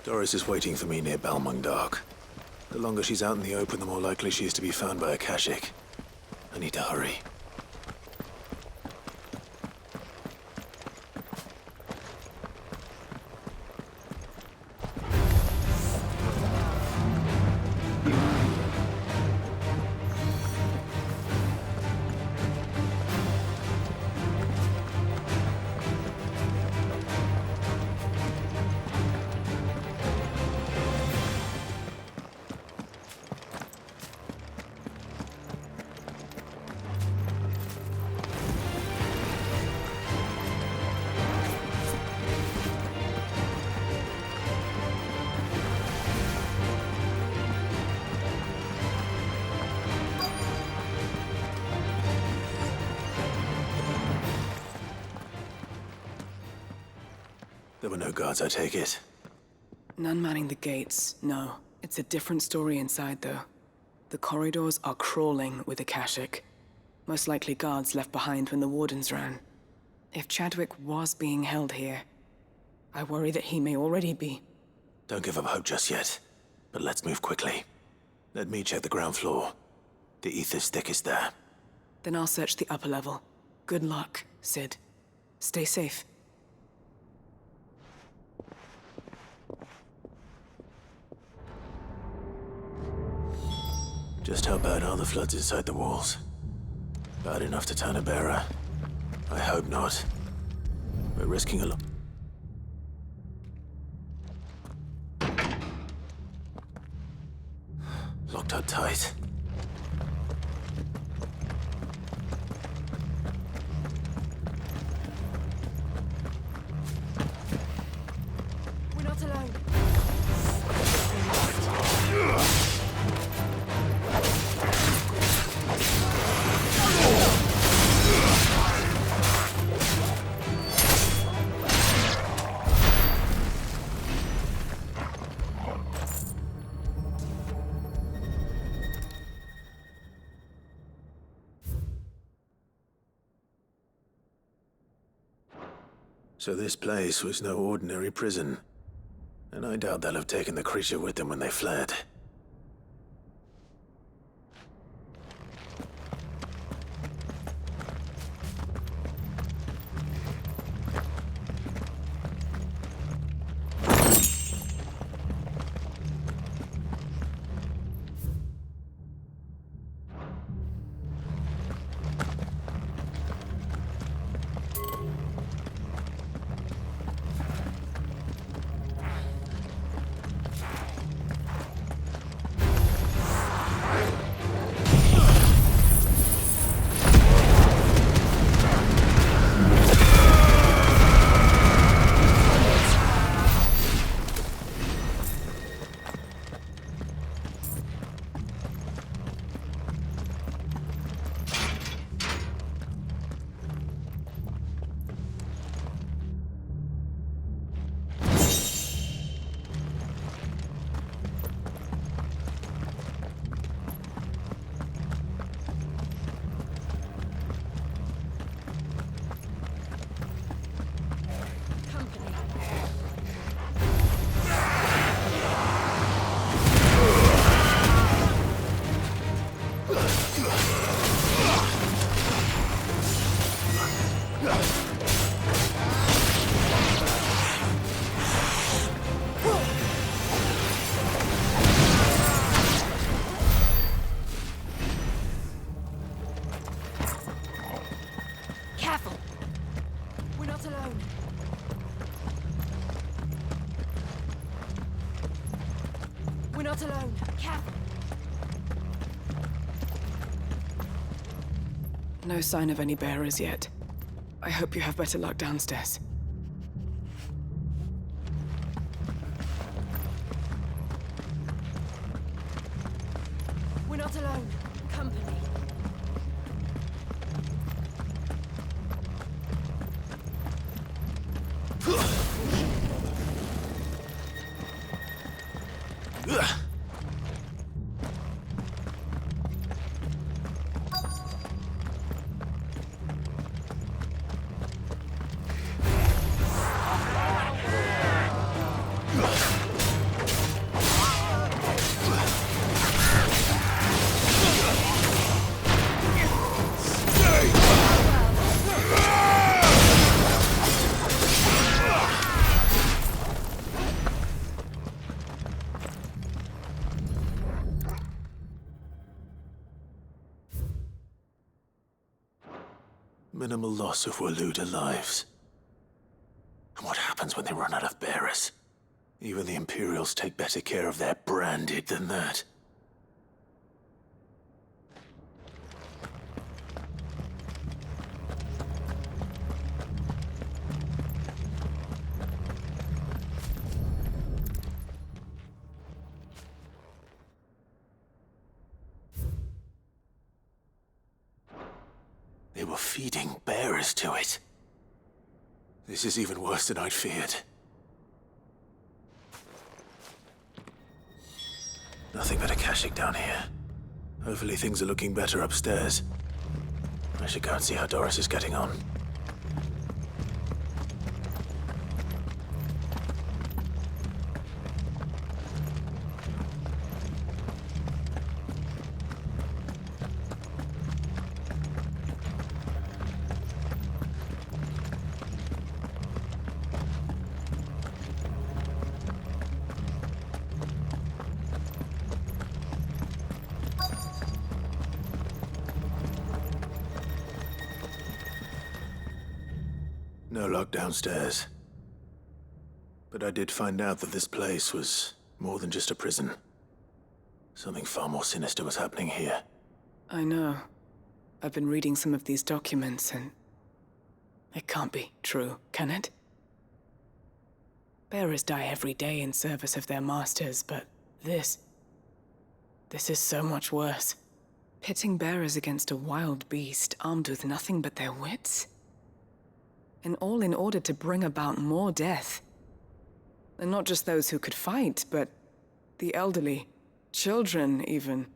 Doris is waiting for me near Balmung Dock. The longer she's out in the open, the more likely she is to be found by a Kashik. I need to hurry. There were no guards, I take it. None manning the gates, no. It's a different story inside, though. The corridors are crawling with Akashic. Most likely guards left behind when the wardens ran. If Chadwick was being held here, I worry that he may already be. Don't give up hope just yet, but let's move quickly. Let me check the ground floor. The ether's thickest there. Then I'll search the upper level. Good luck, Sid. Stay safe. Just how bad are the floods inside the walls? Bad enough to turn a bearer? I hope not. We're risking a lot. Locked up tight. We're not alone. So this place was no ordinary prison. And I doubt they'll have taken the creature with them when they fled. We're not alone. Careful. No sign of any bearers yet. I hope you have better luck downstairs. We're not alone. Company. Minimal loss of Waluda lives. And what happens when they run out of bearers? Even the Imperials take better care of their branded than that. They were feeding bearers to it. This is even worse than I'd feared. Nothing but a Kashyyyk down here. Hopefully things are looking better upstairs. I should go and see how Doris is getting on. No lock downstairs. But I did find out that this place was more than just a prison. Something far more sinister was happening here. I know. I've been reading some of these documents and... it can't be true, can it? Bearers die every day in service of their masters, but this is so much worse. Pitting bearers against a wild beast armed with nothing but their wits? And all in order to bring about more death. And not just those who could fight, but the elderly, children even.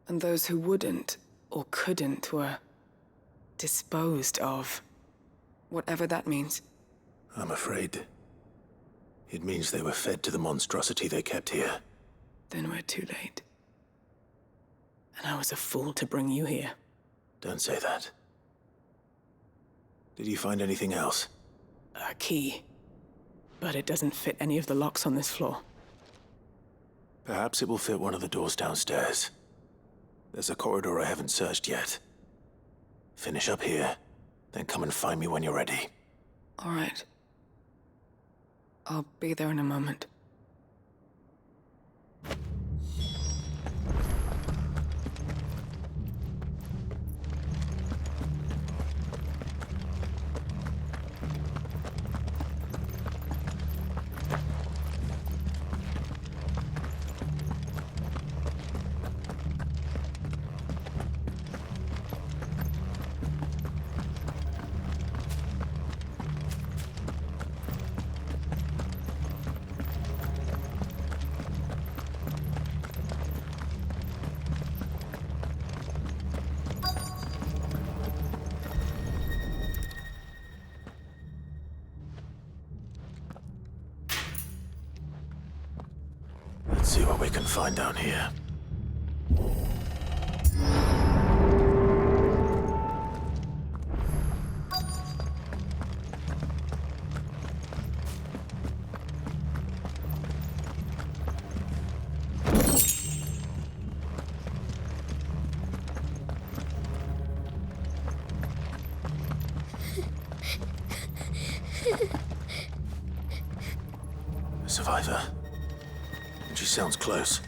And those who wouldn't or couldn't were disposed of. Whatever that means. I'm afraid it means they were fed to the monstrosity they kept here. Then we're too late. And I was a fool to bring you here. Don't say that. Did you find anything else? A key. But it doesn't fit any of the locks on this floor. Perhaps it will fit one of the doors downstairs. There's a corridor I haven't searched yet. Finish up here, then come and find me when you're ready. All right. I'll be there in a moment. Let's see what we can find down here. A survivor. And she sounds close.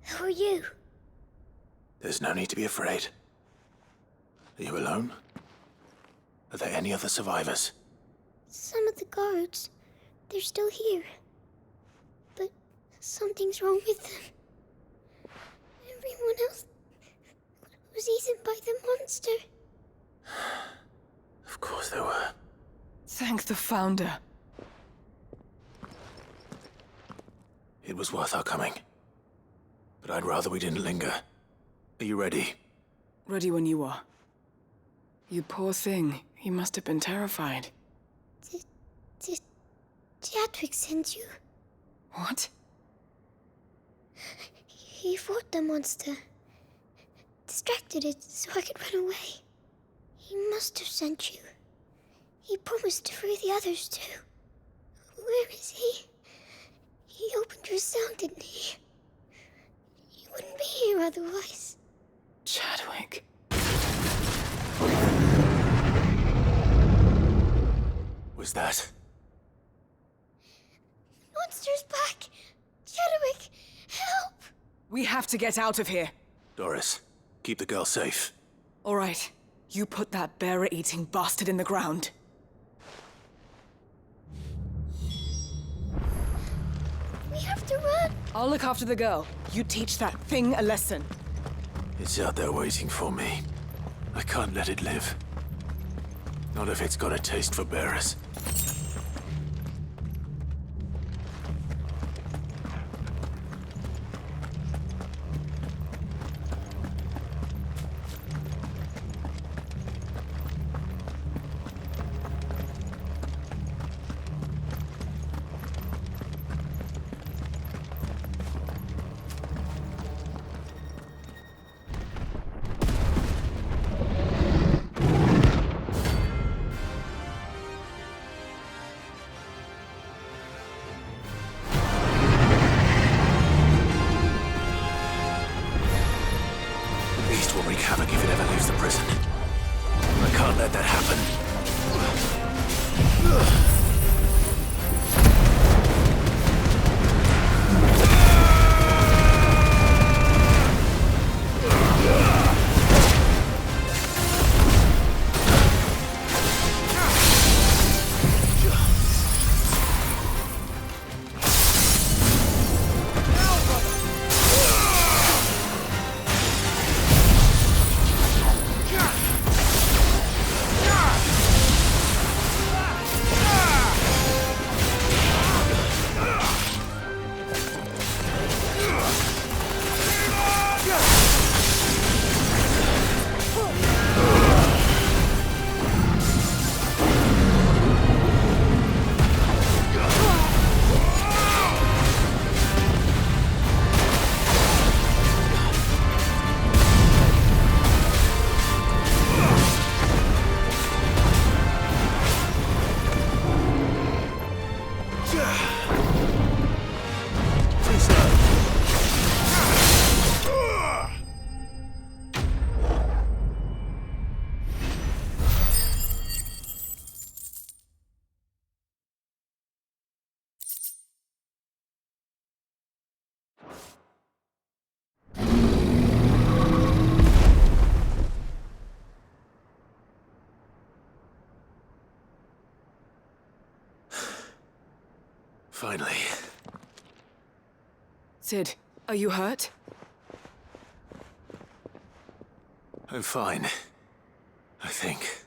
Who are you? There's no need to be afraid. Are you alone? Are there any other survivors? Some of the guards. They're still here. But something's wrong with them. Everyone else was eaten by the monster. Of course there were. Thank the Founder. It was worth our coming. But I'd rather we didn't linger. Are you ready? Ready when you are. You poor thing. He must have been terrified. Did Jadwick send you? What? He fought the monster. Distracted it so I could run away. He must have sent you. He promised to free the others too. Where is he? He opened your sound, didn't he? You wouldn't be here otherwise. Chadwick. Was that? Monster's back! Chadwick, help! We have to get out of here. Doris, keep the girl safe. All right. You put that bearer-eating bastard in the ground. We have to run! I'll look after the girl. You teach that thing a lesson. It's out there waiting for me. I can't let it live. Not if it's got a taste for bearers. Will wreak havoc if it ever leaves the prison. I can't let that happen. Finally. Sid, are you hurt? I'm fine. I think.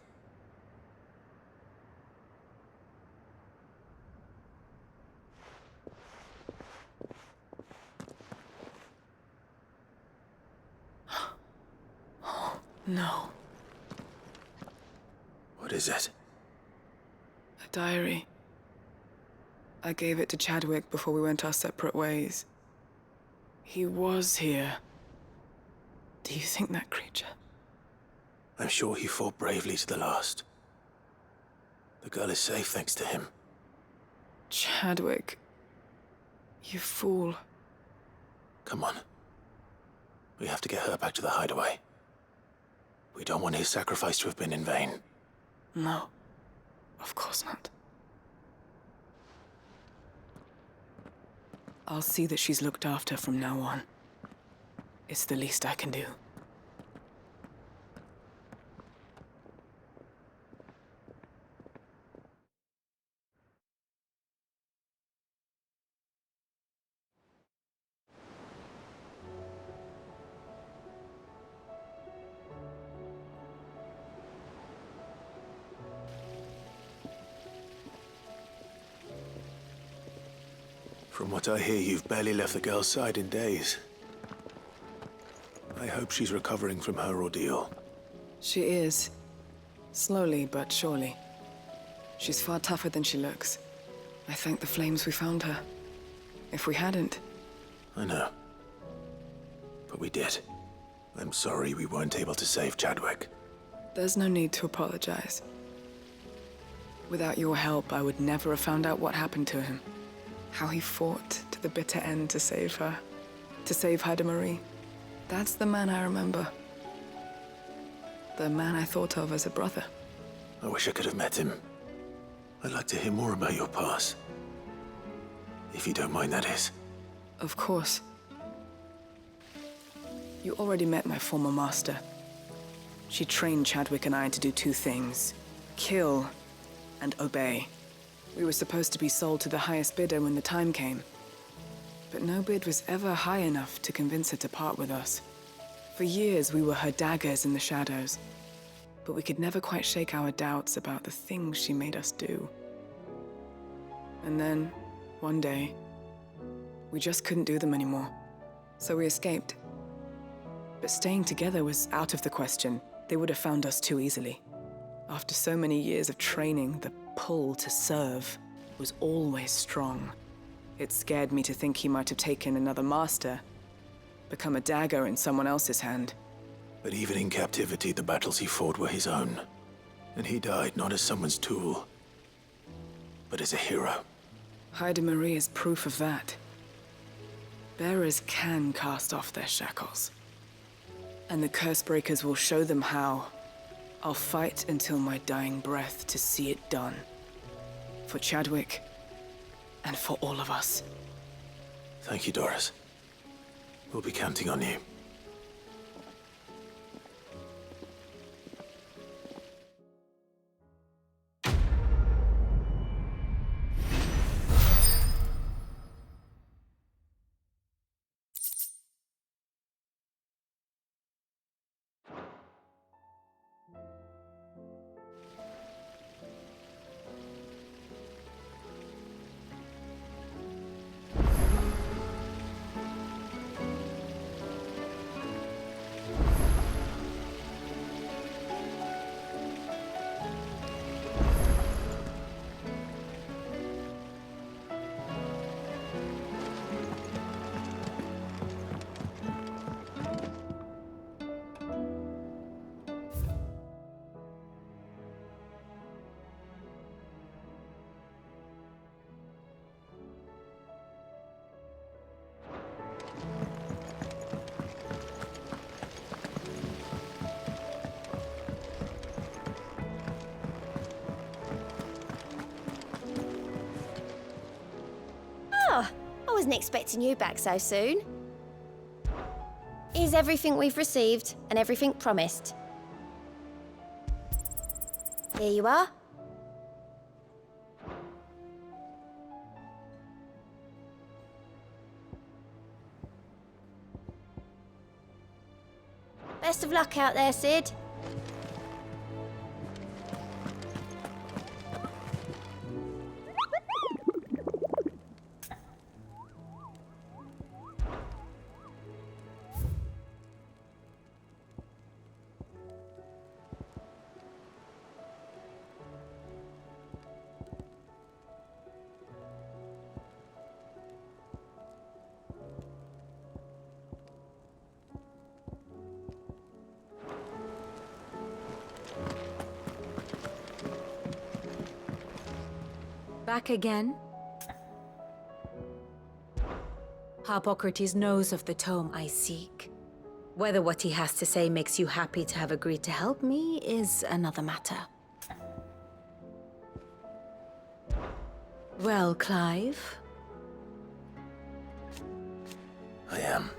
No. What is it? A diary. I gave it to Chadwick before we went our separate ways. He was here. Do you think that creature? I'm sure he fought bravely to the last. The girl is safe thanks to him. Chadwick. You fool. Come on. We have to get her back to the hideaway. We don't want his sacrifice to have been in vain. No. Of course not. I'll see that she's looked after from now on. It's the least I can do. From what I hear, you've barely left the girl's side in days. I hope she's recovering from her ordeal. She is. Slowly but surely. She's far tougher than she looks. I thank the flames we found her. If we hadn't... I know. But we did. I'm sorry we weren't able to save Chadwick. There's no need to apologize. Without your help, I would never have found out what happened to him. How he fought to the bitter end to save her. To save Haida Marie. That's the man I remember. The man I thought of as a brother. I wish I could have met him. I'd like to hear more about your past. If you don't mind, that is. Of course. You already met my former master. She trained Chadwick and I to do two things. Kill and obey. We were supposed to be sold to the highest bidder when the time came. But no bid was ever high enough to convince her to part with us. For years, we were her daggers in the shadows. But we could never quite shake our doubts about the things she made us do. And then, one day, we just couldn't do them anymore. So we escaped. But staying together was out of the question. They would have found us too easily. After so many years of training, the pull to serve was always strong. It scared me to think he might have taken another master, become a dagger in someone else's hand. But even in captivity, the battles he fought were his own. And he died not as someone's tool, but as a hero. Haida Marie is proof of that. Bearers can cast off their shackles. And the Cursebreakers will show them how. I'll fight until my dying breath to see it done. For Chadwick, and for all of us. Thank you, Doris. We'll be counting on you. I wasn't expecting you back so soon. Here's everything we've received and everything promised. Here you are. Best of luck out there, Sid. Back again? Harpocrates knows of the tome I seek. Whether what he has to say makes you happy to have agreed to help me is another matter. Well, Clive? I am.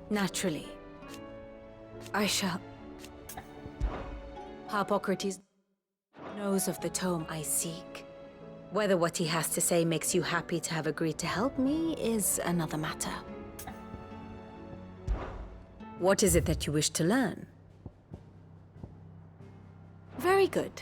Naturally. I shall... Harpocrates knows of the tome I seek. Whether what he has to say makes you happy to have agreed to help me is another matter. What is it that you wish to learn? Very good.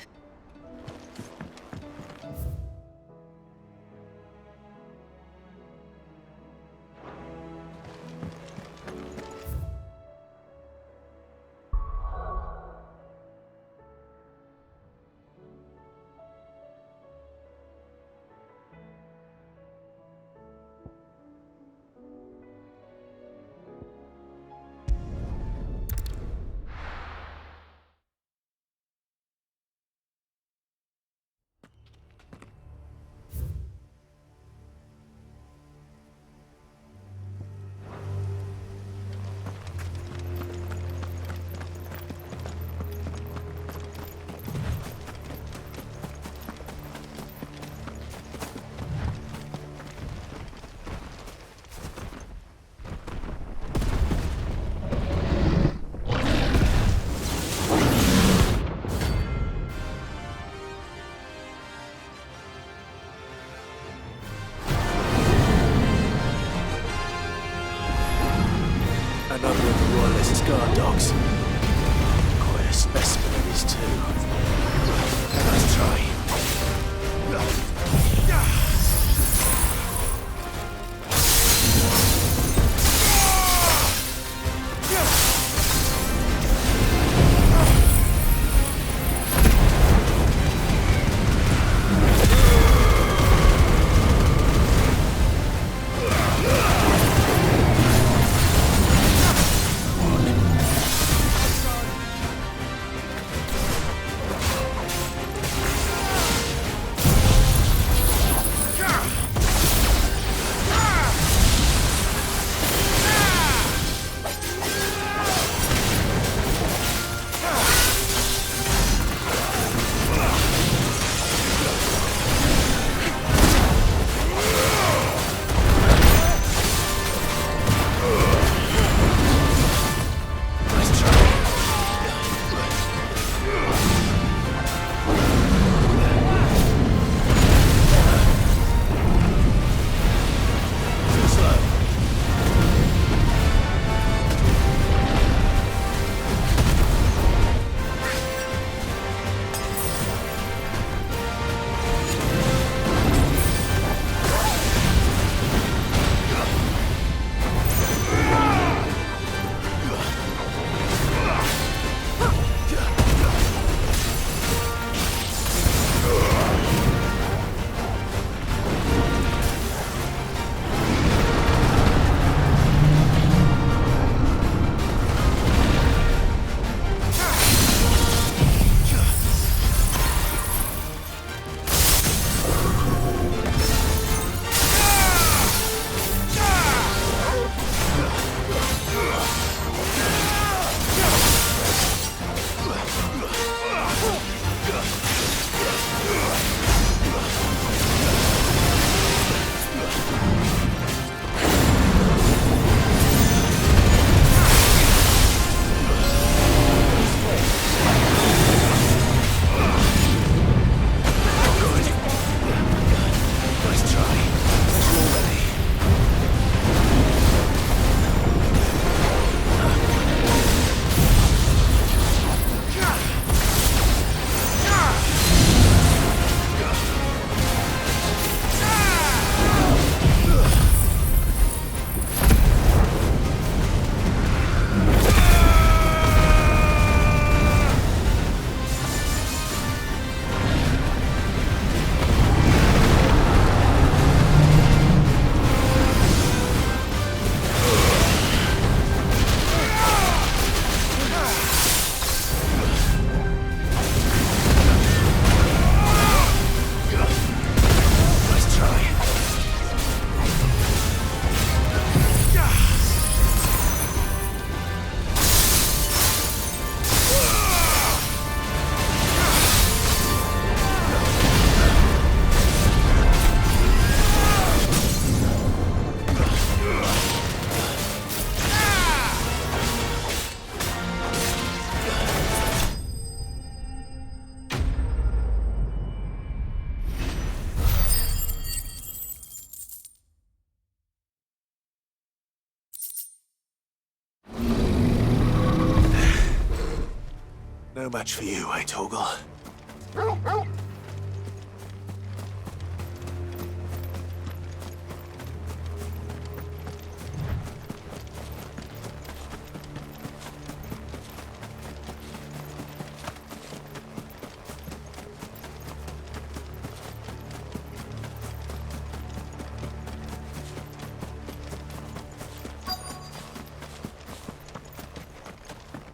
match for you, eh, Torgal?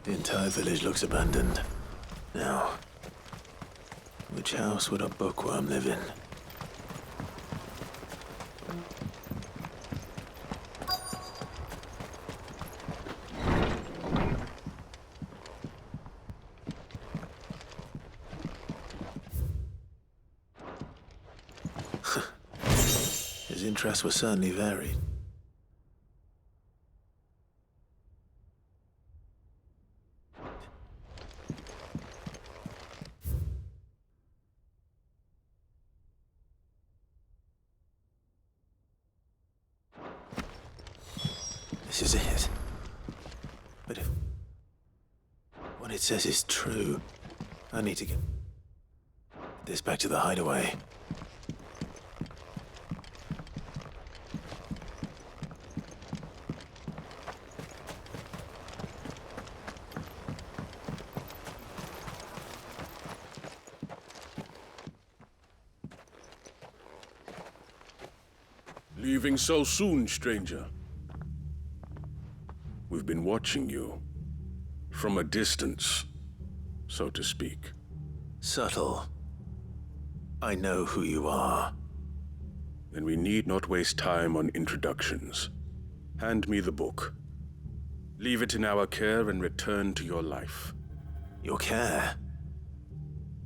The entire village looks abandoned. Now, which house would a bookworm live in? His interests were certainly varied. This is it. But if what it says is true, I need to get this back to the hideaway. Leaving so soon, stranger? We've been watching you. From a distance, so to speak. Subtle. I know who you are. Then we need not waste time on introductions. Hand me the book. Leave it in our care and return to your life. Your care?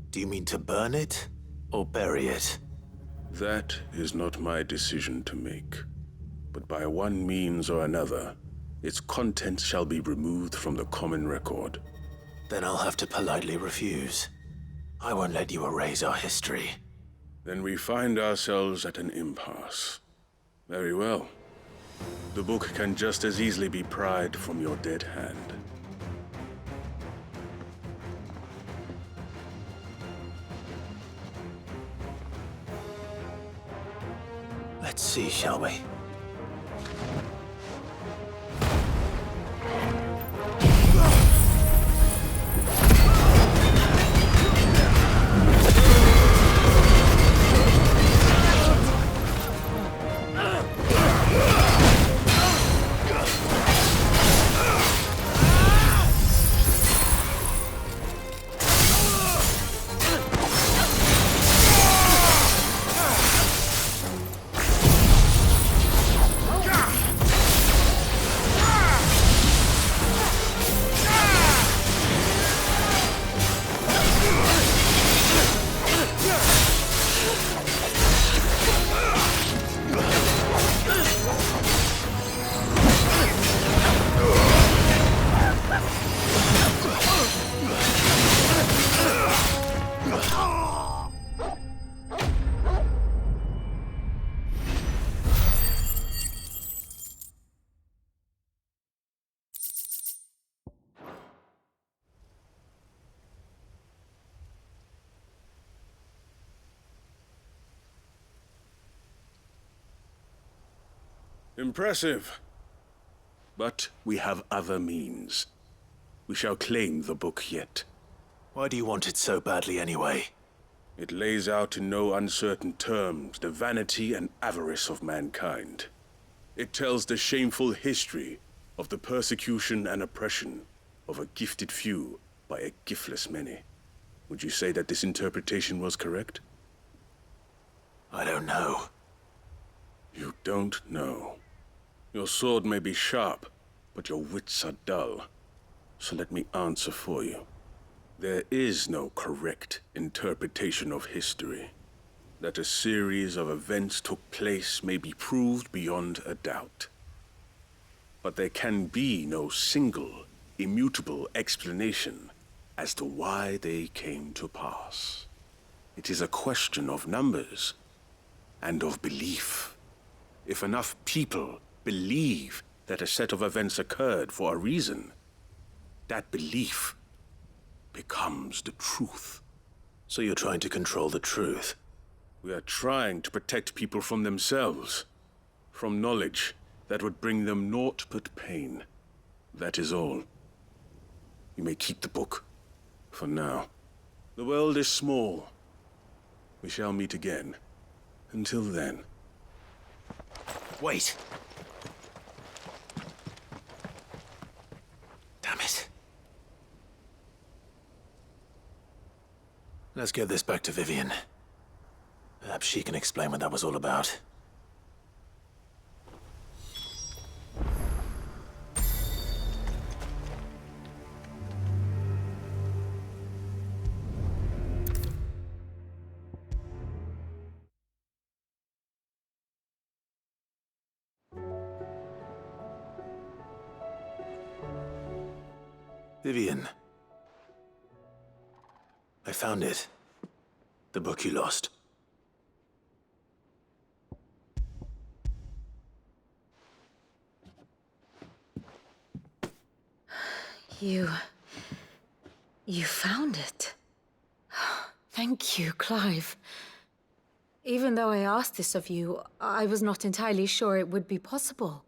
Do you mean to burn it or bury it? That is not my decision to make. But by one means or another, its contents shall be removed from the common record. Then I'll have to politely refuse. I won't let you erase our history. Then we find ourselves at an impasse. Very well. The book can just as easily be pried from your dead hand. Let's see, shall we? Impressive. But we have other means. We shall claim the book yet. Why do you want it so badly anyway? It lays out in no uncertain terms the vanity and avarice of mankind. It tells the shameful history of the persecution and oppression of a gifted few by a giftless many. Would you say that this interpretation was correct? I don't know. You don't know. Your sword may be sharp, but your wits are dull. So let me answer for you. There is no correct interpretation of history. That a series of events took place may be proved beyond a doubt. But there can be no single, immutable explanation as to why they came to pass. It is a question of numbers and of belief. If enough people believe that a set of events occurred for a reason, that belief becomes the truth. So you're trying to control the truth? We are trying to protect people from themselves, from knowledge that would bring them naught but pain. That is all. You may keep the book, for now. The world is small. We shall meet again. Until then. Wait! Damn it. Let's get this back to Vivian. Perhaps she can explain what that was all about. Vivian. I found it. The book you lost. You found it. Thank you, Clive. Even though I asked this of you, I was not entirely sure it would be possible.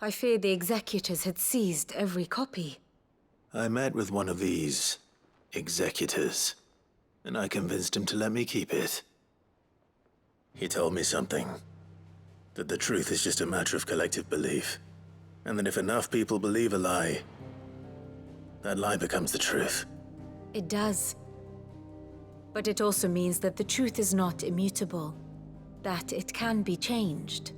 I feared the executors had seized every copy. I met with one of these executors, and I convinced him to let me keep it. He told me something. That the truth is just a matter of collective belief. And that if enough people believe a lie, that lie becomes the truth. It does. But it also means that the truth is not immutable. That it can be changed.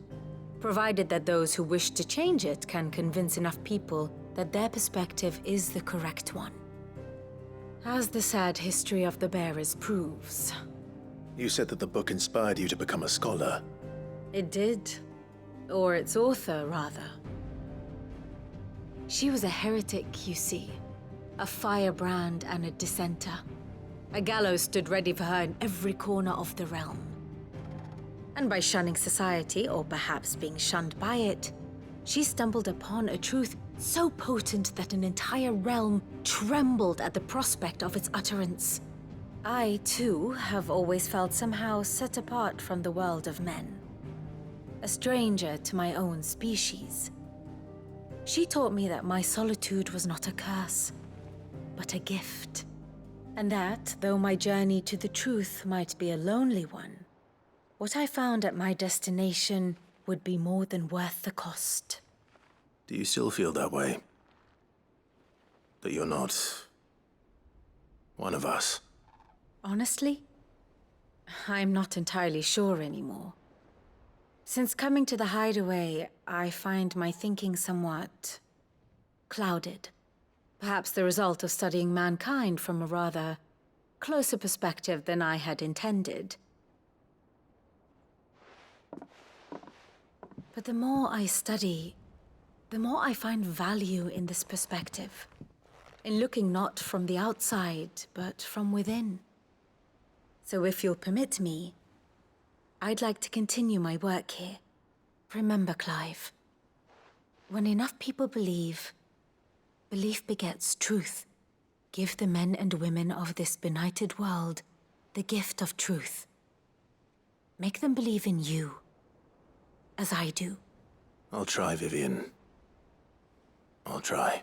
Provided that those who wish to change it can convince enough people that their perspective is the correct one. As the sad history of the bearers proves. You said that the book inspired you to become a scholar. It did. Or its author, rather. She was a heretic, you see. A firebrand and a dissenter. A gallows stood ready for her in every corner of the realm. And by shunning society, or perhaps being shunned by it, she stumbled upon a truth so potent that an entire realm trembled at the prospect of its utterance. I, too, have always felt somehow set apart from the world of men. A stranger to my own species. She taught me that my solitude was not a curse, but a gift. And that, though my journey to the truth might be a lonely one, what I found at my destination would be more than worth the cost. Do you still feel that way? That you're not one of us? Honestly, I'm not entirely sure anymore. Since coming to the hideaway, I find my thinking somewhat clouded. Perhaps the result of studying mankind from a rather closer perspective than I had intended. But the more I study, the more I find value in this perspective. In looking not from the outside, but from within. So if you'll permit me, I'd like to continue my work here. Remember, Clive, when enough people believe, belief begets truth. Give the men and women of this benighted world the gift of truth. Make them believe in you, as I do. I'll try, Vivian. I'll try.